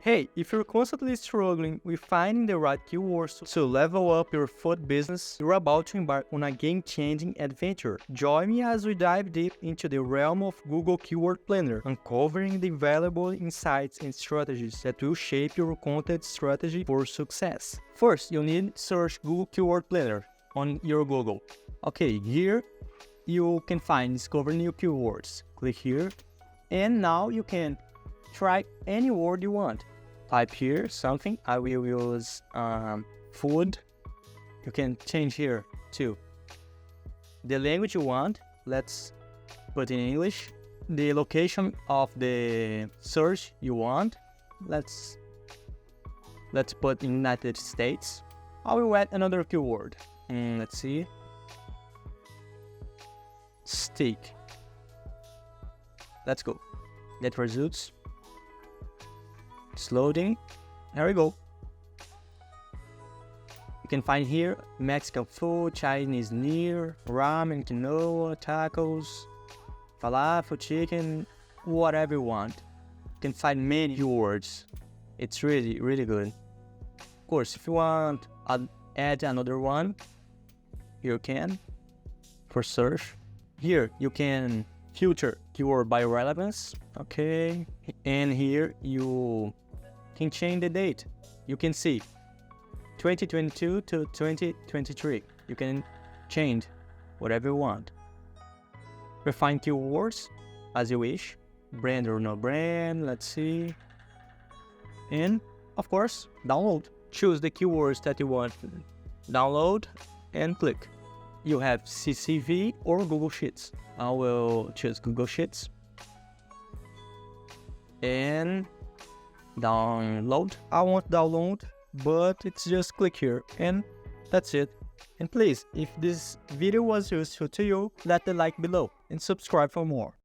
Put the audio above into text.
Hey, if you're constantly struggling with finding the right keywords to level up your food business, you're about to embark on a game-changing adventure. Join me as we dive deep into the realm of Google Keyword Planner, uncovering the valuable insights and strategies that will shape your content strategy for success. First, you'll need to search Google Keyword Planner on your Google. Okay, here you can find Discover New Keywords. Click here, and now you can try any word you want. Type here something. I will use food. You can change here too. The language you want, let's put in English. The location of the search you want, let's put in United States. I will add another keyword. Let's see. Steak. Let's go. Get results. It's loading. There we go. You can find here Mexican food, Chinese near, ramen, quinoa, tacos, falafel, chicken, whatever you want. You can find many keywords. It's really good. Of course, if you want to add another one, you can for search. Here you can filter keyword by relevance. Okay, and here you can change the date. You can see 2022 to 2023. You can change whatever you want. Refine keywords as you wish, brand or no brand. Let's see, and of course download. Choose the keywords that you want. Download and click. You have CSV or Google Sheets. I will choose Google Sheets and download. I won't download, but it's just click here and that's it. And please, if this video was useful to you, let the like below and subscribe for more.